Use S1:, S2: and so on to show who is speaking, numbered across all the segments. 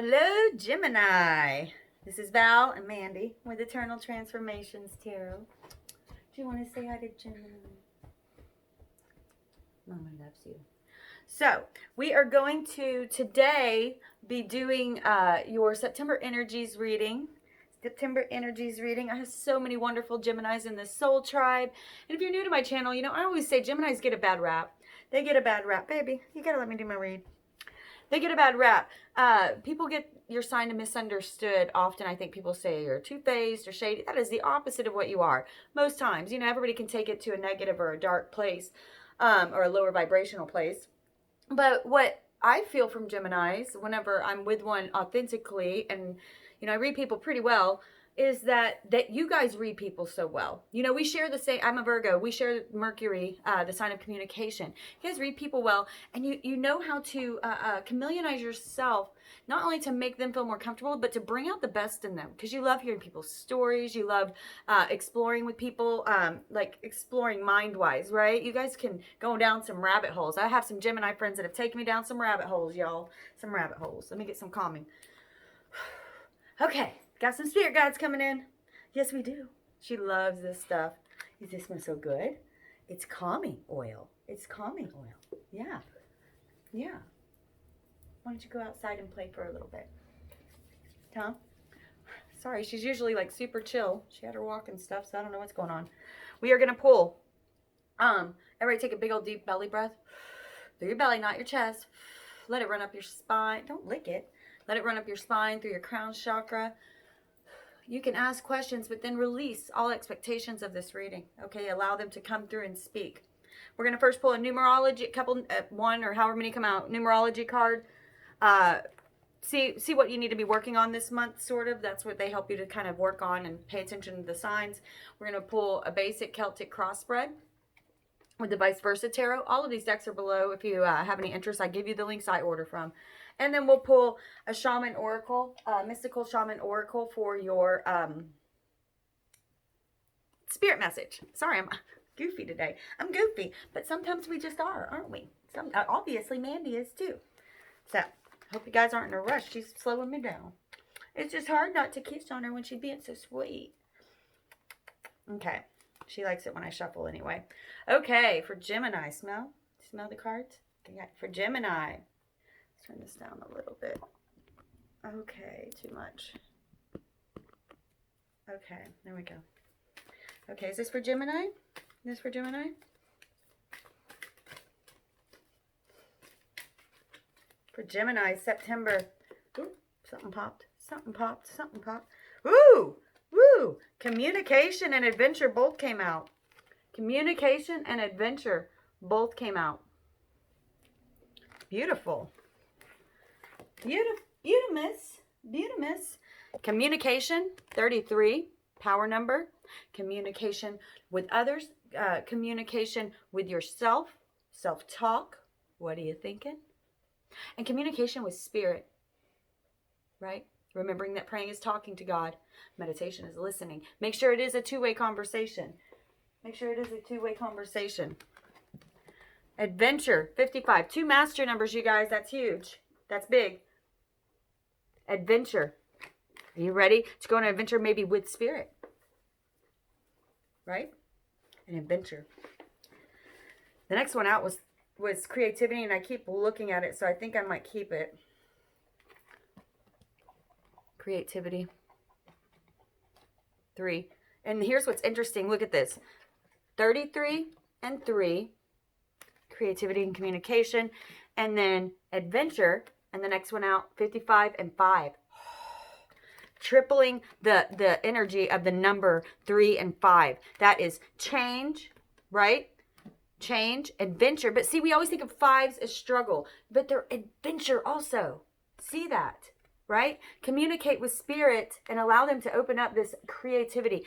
S1: Hello, Gemini. This is Val and Mandy with Eternal Transformations Tarot. Do you want to say hi to Gemini? Mama loves you. So, we are going to today be doing your September Energies reading. I have so many wonderful Geminis in the Soul Tribe. And if you're new to my channel, you know, I always say Geminis get a bad rap. They get a bad rap. Baby, you got to let me do my read. They get a bad rap. People get your sign misunderstood. Often I think people say you're two-faced or shady. That is the opposite of what you are. Most times, you know, everybody can take it to a negative or a dark place or a lower vibrational place. But what I feel from Geminis, whenever I'm with one authentically, and, you know, I read people pretty well, is that you guys read people so well. You know, we share the same, I'm a Virgo, we share Mercury, the sign of communication. You guys read people well, and you know how to chameleonize yourself, not only to make them feel more comfortable, but to bring out the best in them. Because you love hearing people's stories, you love exploring with people, like exploring mind-wise, right? You guys can go down some rabbit holes. I have some Gemini friends that have taken me down some rabbit holes, y'all. Some rabbit holes. Let me get some calming. Okay. Got some spirit guides coming in. Yes, we do. She loves this stuff. This smells so good. It's calming oil. It's calming oil. Yeah. Yeah. Why don't you go outside and play for a little bit? Huh? Sorry, she's usually like super chill. She had her walk and stuff, so I don't know what's going on. We are going to pull. Everybody take a big old deep belly breath. Through your belly, not your chest. Let it run up your spine. Don't lick it. Let it run up your spine through your crown chakra. You can ask questions, but then release all expectations of this reading. Okay, allow them to come through and speak. We're going to first pull a numerology, one or however many come out, numerology card. See what you need to be working on this month, sort of. That's what they help you to kind of work on and pay attention to the signs. We're going to pull a basic Celtic cross spread with the vice versa tarot. All of these decks are below. If you have any interest, I give you the links I order from. And then we'll pull a shaman oracle, mystical shaman oracle for your spirit message. Sorry, I'm goofy today. I'm goofy, but sometimes we just are, aren't we? Obviously, Mandy is too. So, hope you guys aren't in a rush. She's slowing me down. It's just hard not to kiss on her when she's being so sweet. Okay. She likes it when I shuffle anyway. Okay, for Gemini, smell the cards? Okay, for Gemini. Let's turn this down a little bit. Okay, too much. Okay, there we go. Okay, is this for Gemini? This for Gemini? For Gemini, September. Ooh, something popped. Something popped. Something popped. Ooh! Woo! Communication and adventure both came out. Communication and adventure both came out. Beautiful. Beautimous. Communication, 33, power number. Communication with others. Communication with yourself. Self-talk. What are you thinking? And communication with spirit. Right? Remembering that praying is talking to God. Meditation is listening. Make sure it is a two-way conversation. Make sure it is a two-way conversation. Adventure, 55. 2 master numbers, you guys. That's huge. That's big. Adventure. Are you ready to go on an adventure maybe with spirit? Right? An adventure. The next one out was creativity, and I keep looking at it, so I think I might keep it. Creativity. 3. And here's what's interesting. Look at this. 33 and 3. Creativity and communication. And then adventure. And the next one out, 55 and 5. Tripling the energy of the number 3 and 5. That is change, right? Change, adventure. But see, we always think of 5s as struggle. But they're adventure also. See that? Right? Communicate with spirit and allow them to open up this creativity.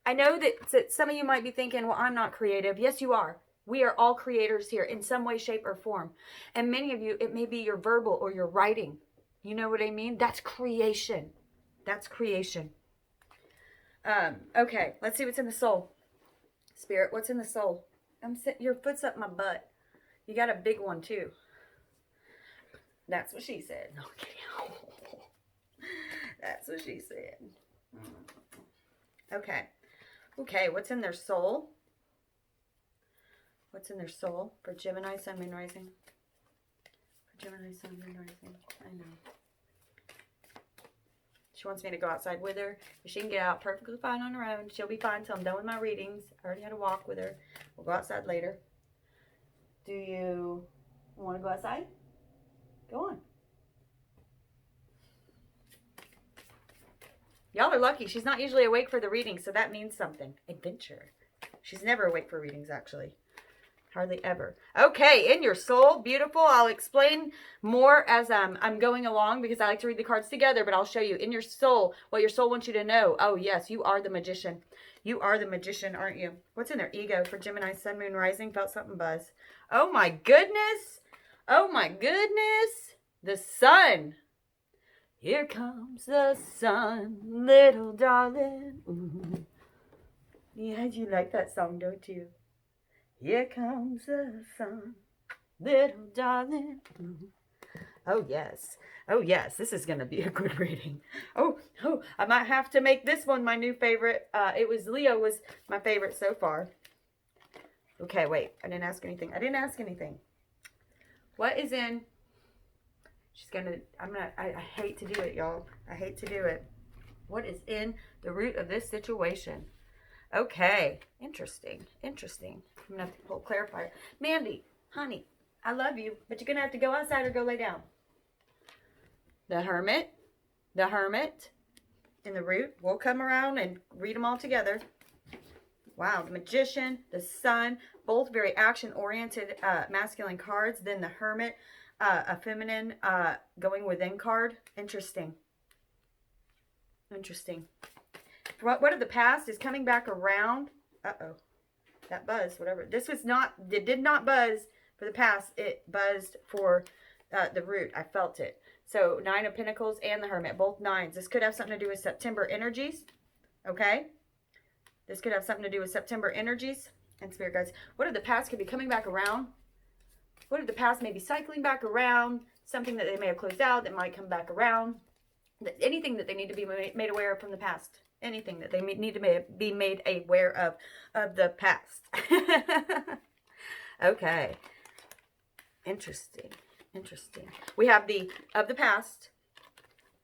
S1: I know that some of you might be thinking, well, I'm not creative. Yes, you are. We are all creators here in some way, shape, or form. And many of you, it may be your verbal or your writing. You know what I mean? That's creation. That's creation. Okay, let's see what's in the soul. Spirit, what's in the soul? Your foot's up my butt. You got a big one, too. That's what she said. No, I'm kidding. That's what she said. Okay. Okay, what's in their soul? What's in their soul for Gemini, Sun, Moon, Rising? For Gemini, Sun, Moon, Rising. I know. She wants me to go outside with her. But she can get out perfectly fine on her own. She'll be fine until I'm done with my readings. I already had a walk with her. We'll go outside later. Do you want to go outside? Go on. Y'all are lucky. She's not usually awake for the readings, so that means something. Adventure. She's never awake for readings, actually. Hardly ever. Okay, in your soul, beautiful. I'll explain more as I'm going along because I like to read the cards together, but I'll show you in your soul what your soul wants you to know. Oh, yes, you are the magician. You are the magician, aren't you? What's in their ego for Gemini, Sun, Moon, Rising? Felt something buzz. Oh, my goodness. Oh, my goodness. The sun. Here comes the sun, little darling. Ooh. Yeah, you like that song, don't you? Here comes the sun, little darling. Ooh. Oh, yes. Oh, yes. This is going to be a good reading. Oh, I might have to make this one my new favorite. Leo was my favorite so far. Okay, wait. I didn't ask anything. What is in... I hate to do it, y'all. I hate to do it. What is in the root of this situation? Okay. Interesting. I'm going to have to pull a clarifier. Mandy, honey, I love you, but you're going to have to go outside or go lay down. The Hermit in the root. We'll come around and read them all together. Wow. The Magician, the Sun, both very action-oriented masculine cards. Then the Hermit, a feminine going within card. Interesting. What of the past is coming back around. Uh-oh. That buzzed, whatever. It did not buzz for the past. It buzzed for the root. I felt it. So, Nine of Pentacles and the Hermit, both nines. This could have something to do with September energies. Okay? This could have something to do with September energies and spirit guides. What of the past could be coming back around? What if the past may be cycling back around? Something that they may have closed out that might come back around. Anything that they need to be made aware of from the past. Anything that they need to be made aware of the past. Okay. Interesting. We have of the past.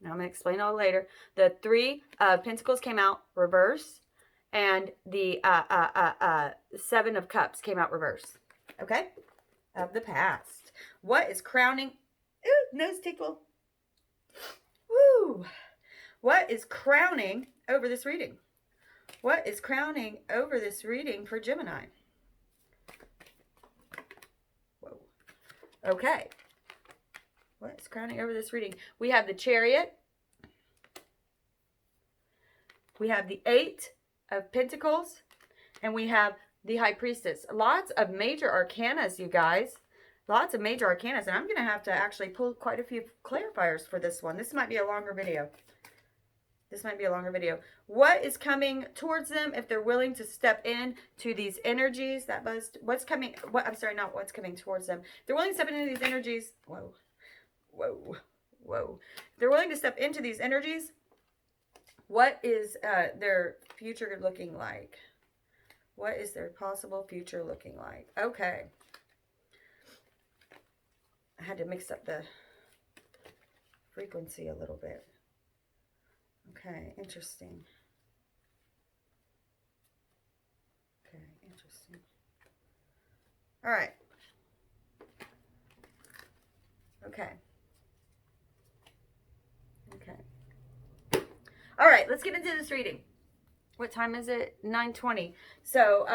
S1: Now I'm going to explain all later. The Three of Pentacles came out reverse. And the Seven of Cups came out reverse. Okay? Of the past. What is crowning? Ooh, nose tickle. Woo! What is crowning over this reading? What is crowning over this reading for Gemini? Whoa. Okay. What is crowning over this reading? We have the Chariot. We have the Eight of Pentacles. And we have the High Priestess. Lots of major arcanas, you guys. Lots of major arcanas. And I'm going to have to actually pull quite a few clarifiers for this one. This might be a longer video. What is coming towards them if they're willing to step in to these energies? What's coming towards them. If they're willing to step into these energies. Whoa. If they're willing to step into these energies, what is their future looking like? What is their possible future looking like? Okay. I had to mix up the frequency a little bit. Okay, interesting. All right. Okay. All right, let's get into this reading. What time is it? 9:20. So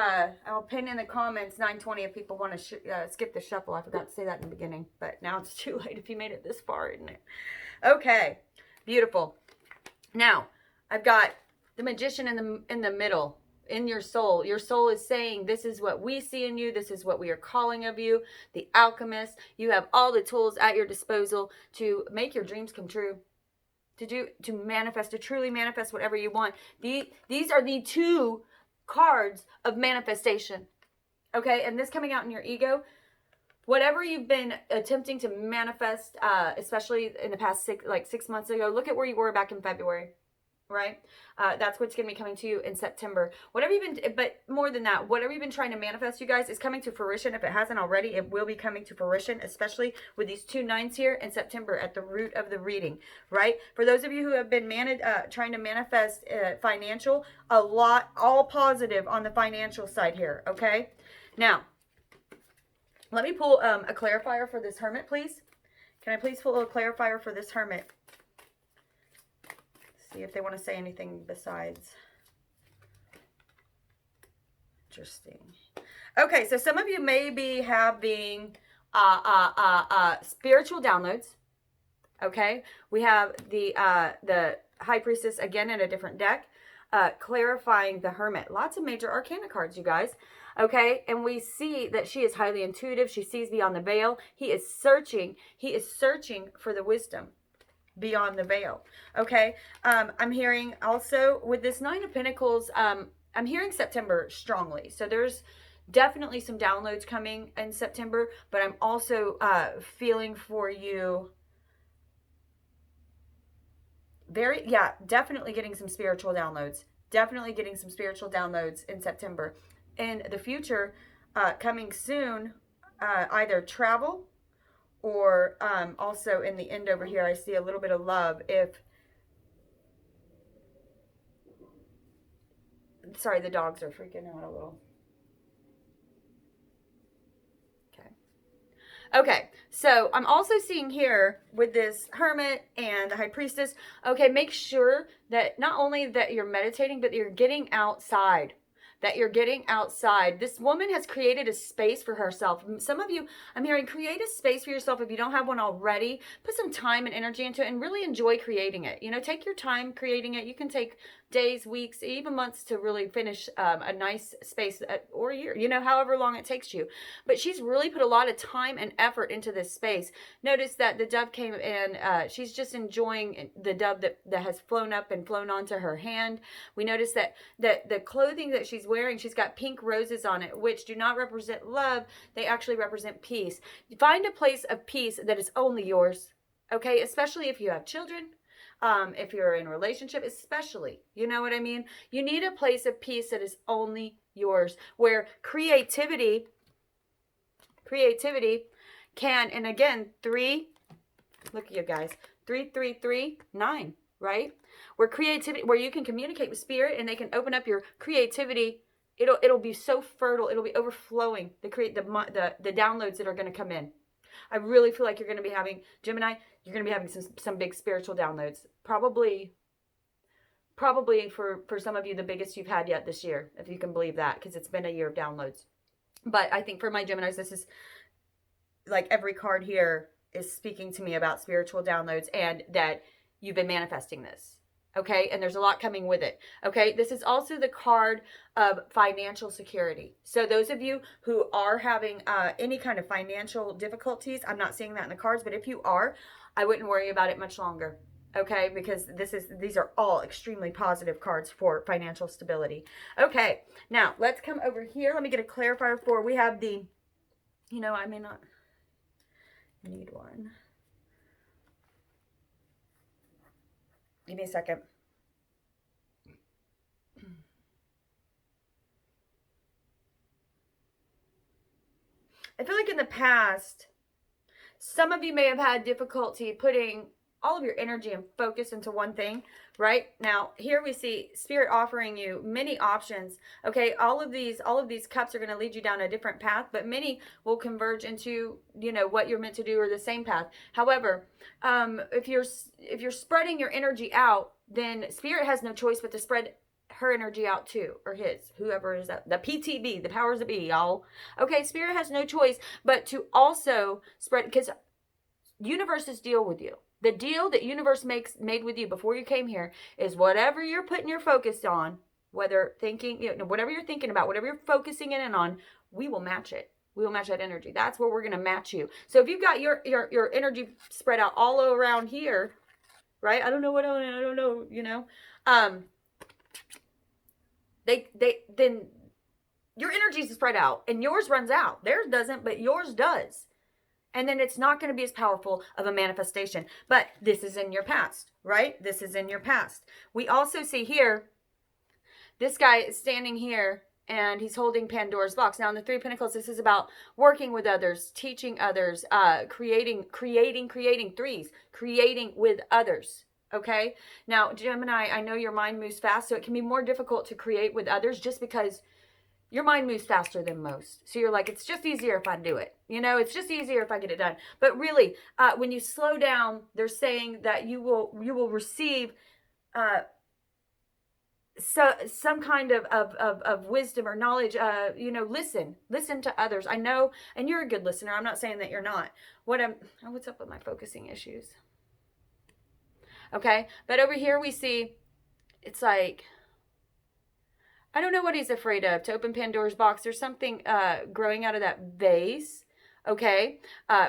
S1: I'll pin in the comments 9:20 if people want to skip the shuffle. I forgot to say that in the beginning, but now it's too late if you made it this far, isn't it? Okay, beautiful. Now, I've got the Magician in the middle, in your soul. Your soul is saying, this is what we see in you. This is what we are calling of you. The Alchemist. You have all the tools at your disposal to make your dreams come true. To manifest, to truly manifest whatever you want. These are the two cards of manifestation. Okay, and this coming out in your ego. whatever you've been attempting to manifest, especially in the past 6 months ago, look at where you were back in February, right? That's what's going to be coming to you in September. Whatever you've been, but more than that, whatever you've been trying to manifest, you guys, is coming to fruition. If it hasn't already, it will be coming to fruition, especially with these 2 9s here in September at the root of the reading, right? For those of you who have been trying to manifest financial, all positive on the financial side here, okay? Now, let me pull a clarifier for this hermit, please. Can I please pull a clarifier for this hermit? See if they want to say anything besides. Interesting. Okay, so some of you may be having spiritual downloads. Okay, we have the High Priestess again in a different deck, clarifying the Hermit. Lots of major arcana cards, you guys. Okay, and we see that she is highly intuitive. She sees beyond the veil. He is searching for the wisdom beyond the veil. Okay, I'm hearing also with this 9 of Pentacles, I'm hearing September strongly. So there's definitely some downloads coming in September, but I'm also feeling for you definitely getting some spiritual downloads. Definitely getting some spiritual downloads in September. In the future, coming soon, either travel or also in the end over here, I see a little bit of love. Sorry, the dogs are freaking out a little. Okay, so I'm also seeing here with this Hermit and the High Priestess, okay, make sure that not only that you're meditating, but you're getting outside. This woman has created a space for herself. Some of you, I'm hearing, create a space for yourself if you don't have one already. Put some time and energy into it and really enjoy creating it. You know, take your time creating it. You can take days, weeks, even months to really finish a nice space or a year, you know, however long it takes you. But she's really put a lot of time and effort into this space. Notice that the dove came in. She's just enjoying the dove that has flown up and flown onto her hand. We notice that the clothing that she's wearing, she's got pink roses on it, which do not represent love. They actually represent peace. Find a place of peace that is only yours, okay? Especially if you have children. If you're in a relationship, especially, you know what I mean? You need a place of peace that is only yours, where creativity can, and again, 3, look at you guys, 3, 3, 3, 9, right? Where you can communicate with spirit and they can open up your creativity. It'll be so fertile. It'll be overflowing. The downloads that are going to come in. I really feel like you're going to be having, Gemini, you're going to be having some big spiritual downloads. Probably for some of you, the biggest you've had yet this year, if you can believe that, because it's been a year of downloads. But I think for my Geminis, this is like every card here is speaking to me about spiritual downloads and that you've been manifesting this. Okay, and there's a lot coming with it. Okay, this is also the card of financial security. So those of you who are having any kind of financial difficulties, I'm not seeing that in the cards, but if you are, I wouldn't worry about it much longer. Okay, because these are all extremely positive cards for financial stability. Okay, now let's come over here. Let me get a clarifier for, we have the, you know, I may not need one. Give me a second. I feel like in the past, some of you may have had difficulty putting all of your energy and focus into one thing, right? Now, here we see Spirit offering you many options. Okay, all of these cups are going to lead you down a different path, but many will converge into, you know, what you're meant to do or the same path. However, if you're spreading your energy out, then Spirit has no choice but to spread her energy out too, or his, whoever is that, the PTB, the powers that be, y'all. Okay, Spirit has no choice but to also spread, because universes deal with you. The deal that universe made with you before you came here is whatever you're putting your focus on, whether thinking, you know, whatever you're thinking about, whatever you're focusing in and on, we will match it. We will match that energy. That's where we're going to match you. So if you've got your energy spread out all around here, right? I don't know, you know. Then your energy is spread out and yours runs out. Theirs doesn't, but yours does. And then it's not going to be as powerful of a manifestation. But this is in your past, right? This is in your past. We also see here, this guy is standing here and he's holding Pandora's box. Now in the Three of Pentacles, this is about working with others, teaching others, creating threes, creating with others. Okay. Now, Gemini, I know your mind moves fast, so it can be more difficult to create with others just because your mind moves faster than most. So you're like, it's just easier if I do it. You know, it's just easier if I get it done. But really, when you slow down, they're saying that you will receive so some kind of wisdom or knowledge. Listen to others. I know, and you're a good listener. I'm not saying that you're not. What's up with my focusing issues? Okay, but over here we see, it's like, I don't know what he's afraid of, to open Pandora's box. There's something growing out of that vase. Okay,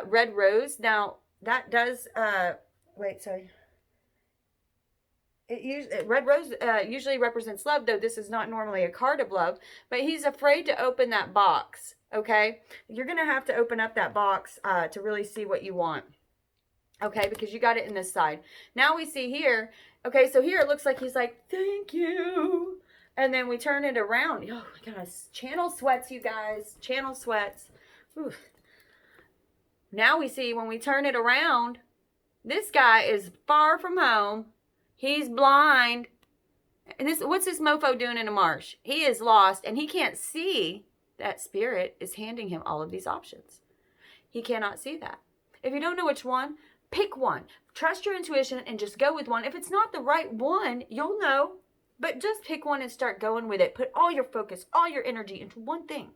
S1: red rose. Now that does red rose usually represents love, though this is not normally a card of love. But he's afraid to open that box. Okay, you're gonna have to open up that box to really see what you want. Okay, because you got it in this side. Now we see here. Okay, so here it looks like he's like, thank you. And then we turn it around. Oh my gosh, channel sweats, you guys. Channel sweats. Oof. Now we see when we turn it around, this guy is far from home. He's blind. And what's this mofo doing in a marsh? He is lost and he can't see that spirit is handing him all of these options. He cannot see that. If you don't know which one, pick one. Trust your intuition and just go with one. If it's not the right one, you'll know. But just pick one and start going with it. Put all your focus, all your energy into one thing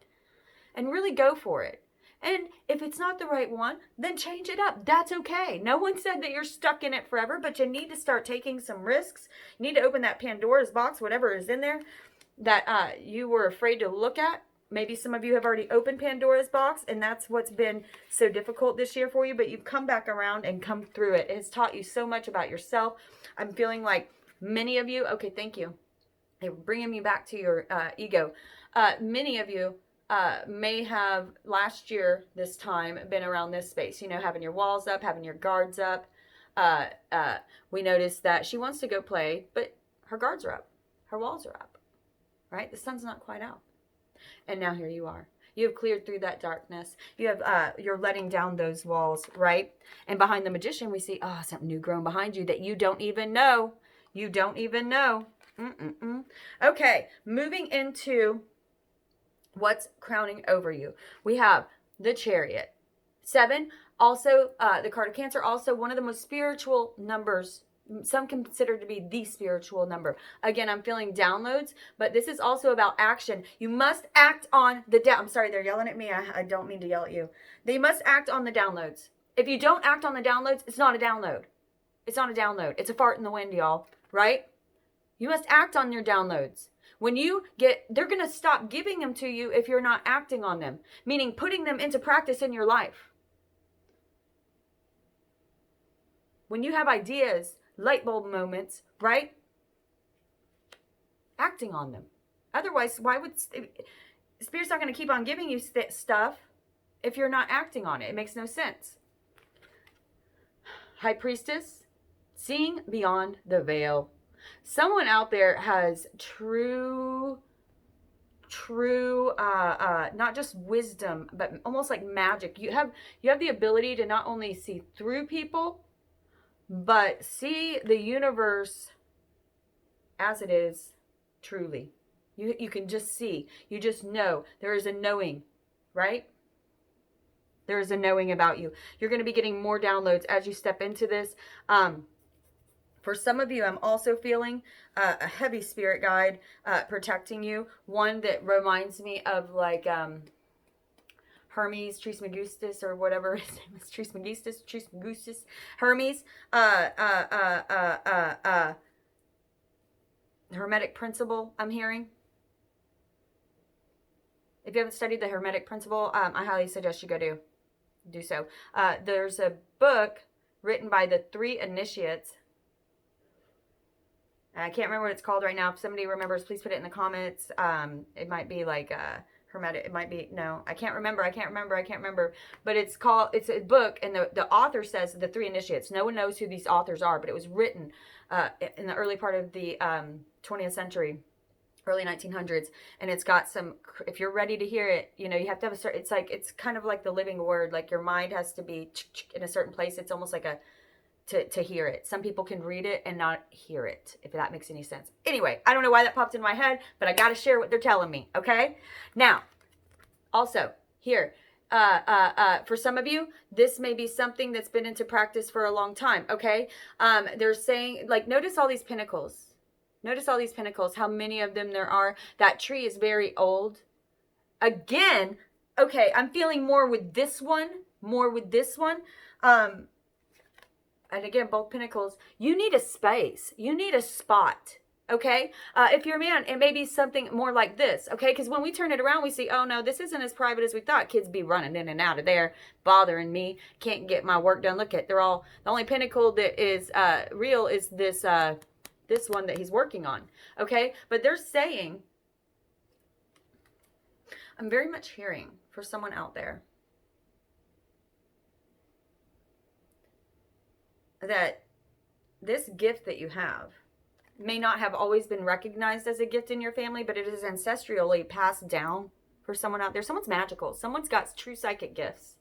S1: and really go for it. And if it's not the right one, then change it up. That's okay. No one said that you're stuck in it forever, but you need to start taking some risks. You need to open that Pandora's box, whatever is in there that you were afraid to look at. Maybe some of you have already opened Pandora's box, and that's what's been so difficult this year for you, but you've come back around and come through it. It has taught you so much about yourself. I'm feeling like many of you, okay, thank you. You're bringing me back to your ego. Many of you may have last year, this time, been around this space, you know, having your walls up, having your guards up. We noticed that she wants to go play, but her guards are up. Her walls are up, right? The sun's not quite out. And now here you are. You have cleared through that darkness. You have, you're letting down those walls, right? And behind the magician, we see, something new growing behind you that you don't even know. You don't even know. Okay, moving into what's crowning over you. We have the Chariot. 7, also the card of Cancer, also one of the most spiritual numbers. Some consider to be the spiritual number. Again, I'm feeling downloads, but this is also about action. You must act on the I'm sorry, they're yelling at me. I don't mean to yell at you. They must act on the downloads. If you don't act on the downloads, it's not a download. It's not a download. It's a fart in the wind, y'all, right? You must act on your downloads. When you they're going to stop giving them to you if you're not acting on them, meaning putting them into practice in your life. When you have ideas, light bulb moments, right? Acting on them. Otherwise, why would Spirit's not going to keep on giving you stuff if you're not acting on it? It makes no sense. High Priestess, seeing beyond the veil. Someone out there has true, not just wisdom, but almost like magic. You have the ability to not only see through people, but see the universe as it is truly. You can just see. You just know. There is a knowing, right? There is a knowing about you. You're going to be getting more downloads as you step into this. For some of you, I'm also feeling a heavy spirit guide protecting you. One that reminds me of like Hermes Trismegistus or whatever his name is. Trismegistus, Hermes. Hermetic principle, I'm hearing. If you haven't studied the Hermetic principle, I highly suggest you go do so. There's a book written by the 3 initiates. I can't remember what it's called right now. If somebody remembers, please put it in the comments. It might be like Hermetic. It might be, no, I can't remember. But it's a book, and the author says the three initiates. No one knows who these authors are, but it was written in the early part of the 20th century, early 1900s, and it's got some, if you're ready to hear it, you have to have a certain, it's kind of like the living word, like your mind has to be in a certain place. It's almost like to hear it. Some people can read it and not hear it, if that makes any sense. Anyway, I don't know why that popped in my head, but I got to share what they're telling me, okay? Now, also, here, for some of you, this may be something that's been into practice for a long time, okay? They're saying, like, notice all these pinnacles. Notice all these pinnacles, how many of them there are. That tree is very old. Again, okay, I'm feeling more with this one. And again, both pinnacles. You need a space. You need a spot. Okay? If you're a man, it may be something more like this. Okay? Because when we turn it around, we see, oh no, this isn't as private as we thought. Kids be running in and out of there, bothering me. Can't get my work done. Look at, they're all, the only pinnacle that is real is this one that he's working on. Okay? But they're saying, I'm very much hearing for someone out there that this gift that you have may not have always been recognized as a gift in your family, but it is ancestrally passed down for someone out there. Someone's magical. Someone's got true psychic gifts.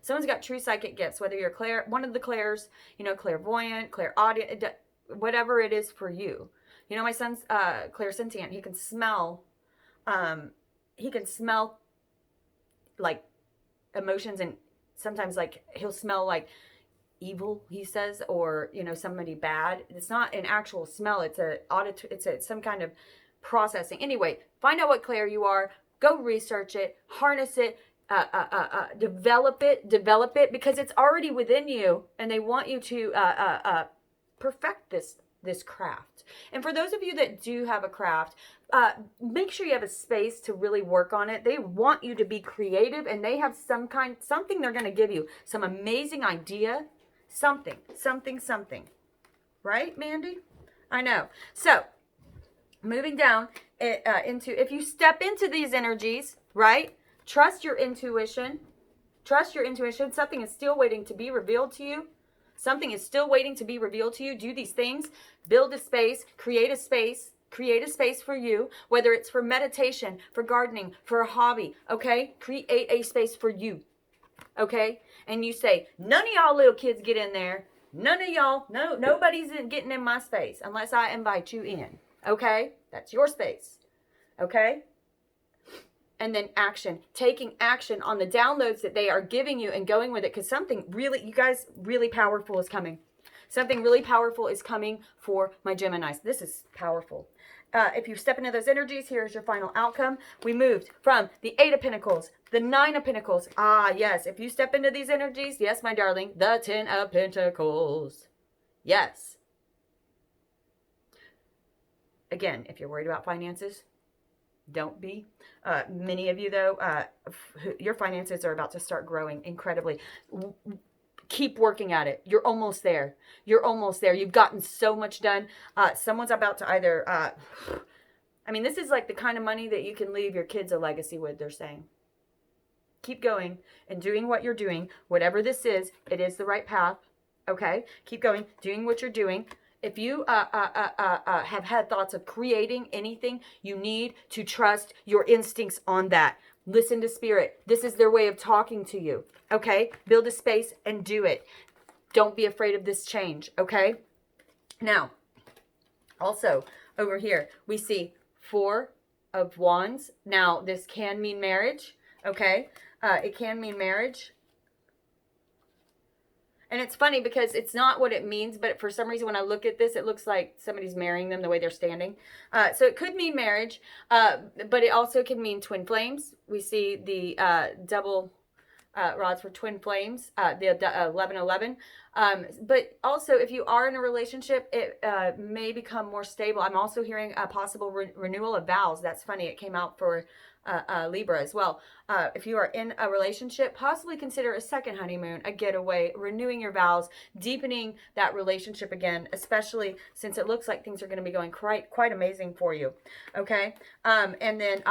S1: Whether you're one of the clairs, clairvoyant, clairaudient, whatever it is for you. My son's clairsentient. He can smell like emotions, and sometimes like he'll smell like evil, he says, or somebody bad. It's not an actual smell, it's some kind of processing. Anyway, find out what clair you are, go research it, harness it, develop it, because it's already within you, and they want you to perfect this craft. And for those of you that do have a craft, make sure you have a space to really work on it. They want you to be creative, and they have something they're going to give you, some amazing idea. Something. Right, Mandy? I know. So, moving down if you step into these energies, right? Trust your intuition. Something is still waiting to be revealed to you. Do these things. Build a space. Create a space for you, whether it's for meditation, for gardening, for a hobby, okay? Create a space for you. Okay? And you say, none of y'all little kids get in there. Nobody's getting in my space unless I invite you in. Okay? That's your space. Okay? And then action. Taking action on the downloads that they are giving you and going with it, because something really, you guys, really powerful is coming. Something really powerful is coming for my Geminis. This is powerful. If you step into those energies, here's your final outcome. We moved from the 8 of Pentacles, the 9 of Pentacles. Ah, yes. If you step into these energies, yes, my darling, the 10 of Pentacles. Yes. Again, if you're worried about finances, don't be. Many of you, though, your finances are about to start growing incredibly. Keep working at it. You're almost there. You've gotten so much done. Someone's about to either, this is like the kind of money that you can leave your kids a legacy with, they're saying. Keep going and doing what you're doing. Whatever this is, it is the right path. Okay? Keep going, doing what you're doing. If you have had thoughts of creating anything, you need to trust your instincts on that. Listen to spirit. This is their way of talking to you. Okay? Build a space and do it. Don't be afraid of this change. Okay? Now, also over here, we see 4 of Wands. Now, this can mean marriage. Okay? It can mean marriage. And it's funny because it's not what it means, but for some reason when I look at this, it looks like somebody's marrying them the way they're standing. So it could mean marriage, but it also can mean twin flames. We see the double rods for twin flames, the 1111. But also, if you are in a relationship, it may become more stable. I'm also hearing a possible renewal of vows. That's funny. It came out for Libra as well. If you are in a relationship, possibly consider a second honeymoon, a getaway, renewing your vows, deepening that relationship again, especially since it looks like things are going to be going quite amazing for you. Okay? And then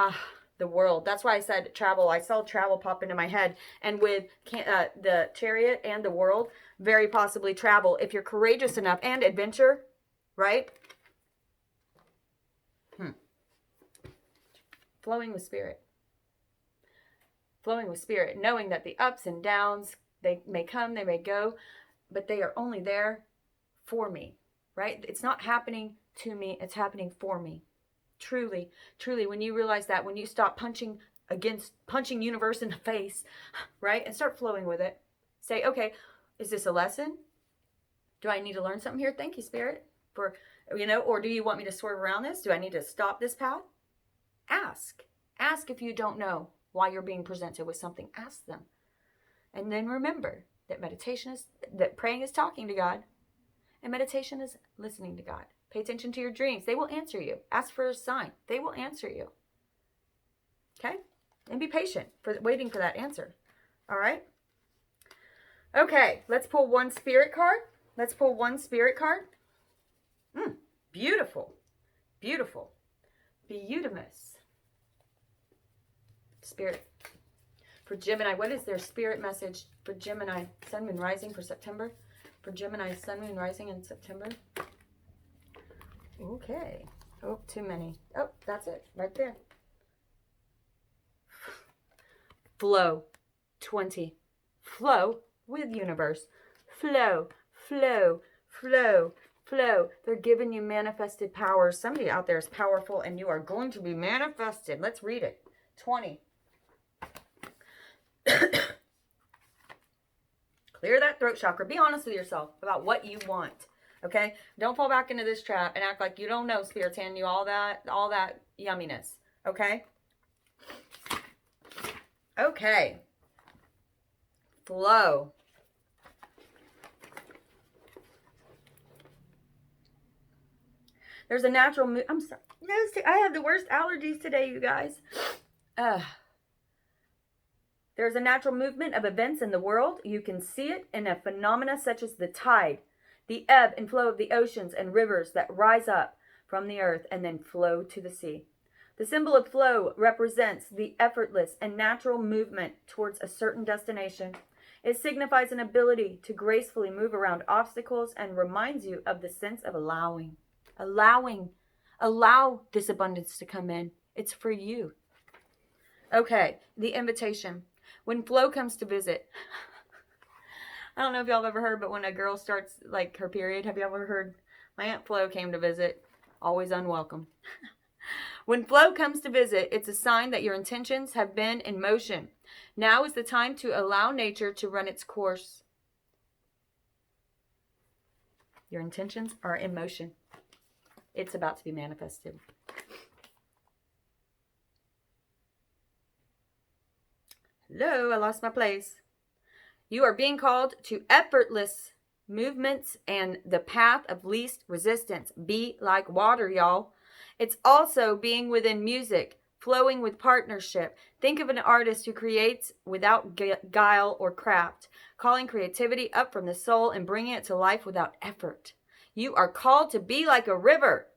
S1: the world. That's why I said travel. I saw travel pop into my head. And with the Chariot and the world, very possibly travel. If you're courageous enough and adventure, right? Flowing with spirit. Flowing with spirit. Knowing that the ups and downs, they may come, they may go, but they are only there for me, right? It's not happening to me. It's happening for me. Truly, truly, when you realize that, when you stop punching universe in the face, right? And start flowing with it. Say, okay, is this a lesson? Do I need to learn something here? Thank you, Spirit. For, or do you want me to swerve around this? Do I need to stop this path? Ask. Ask if you don't know why you're being presented with something. Ask them. And then remember that that praying is talking to God, and meditation is listening to God. Pay attention to your dreams. They will answer you. Ask for a sign. They will answer you. Okay? And be patient for waiting for that answer. All right? Okay, let's pull one spirit card. Let's pull one spirit card. Beautiful. Beautiful. Beautimus. Spirit. For Gemini, what is their spirit message for Gemini? Sun, Moon, Rising for September. For Gemini, Sun, Moon, Rising in September. Okay. Oh, too many. Oh, that's it. Right there. Flow. 20. Flow with universe. Flow. Flow. Flow. Flow. They're giving you manifested powers. Somebody out there is powerful and you are going to be manifested. Let's read it. 20. Clear that throat chakra. Be honest with yourself about what you want. Okay? Don't fall back into this trap and act like you don't know Spirit's handing you all that yumminess. Okay? Okay. Flow. There's a natural move. I'm sorry. I have the worst allergies today, you guys. There's a natural movement of events in the world. You can see it in a phenomena such as the tide, the ebb and flow of the oceans and rivers that rise up from the earth and then flow to the sea. The symbol of flow represents the effortless and natural movement towards a certain destination. It signifies an ability to gracefully move around obstacles and reminds you of the sense of allowing. Allow this abundance to come in. It's for you. Okay, the invitation. When flow comes to visit, I don't know if y'all have ever heard, but when a girl starts like her period, have you ever heard, my Aunt Flo came to visit, always unwelcome. When flow comes to visit, it's a sign that your intentions have been in motion. Now is the time to allow nature to run its course. Your intentions are in motion. It's about to be manifested. Hello, I lost my place. You are being called to effortless movements and the path of least resistance. Be like water, y'all. It's also being within music, flowing with partnership. Think of an artist who creates without guile or craft, calling creativity up from the soul and bringing it to life without effort. You are called to be like a river.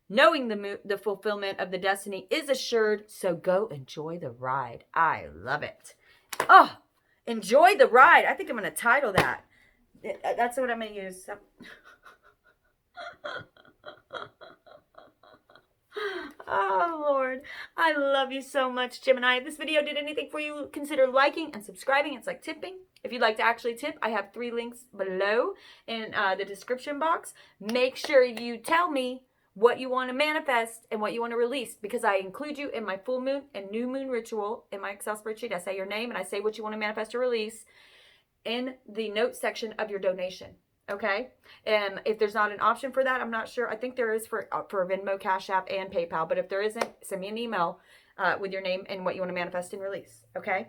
S1: Knowing the fulfillment of the destiny is assured, so go enjoy the ride. I love it. Oh, enjoy the ride. I think I'm going to title that. That's what I'm going to use. Oh, Lord. I love you so much, Gemini. If this video did anything for you, consider liking and subscribing. It's like tipping. If you'd like to actually tip, I have 3 links below in the description box. Make sure you tell me what you want to manifest and what you want to release, because I include you in my full moon and new moon ritual in my Excel spreadsheet. I say your name and I say what you want to manifest or release in the notes section of your donation. Okay? And if there's not an option for that, I'm not sure. I think there is for Venmo, Cash App, and PayPal. But if there isn't, send me an email with your name and what you want to manifest and release. Okay?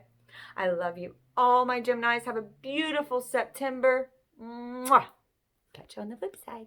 S1: I love you all, my Geminis. Have a beautiful September. Mwah. Catch you on the flip side.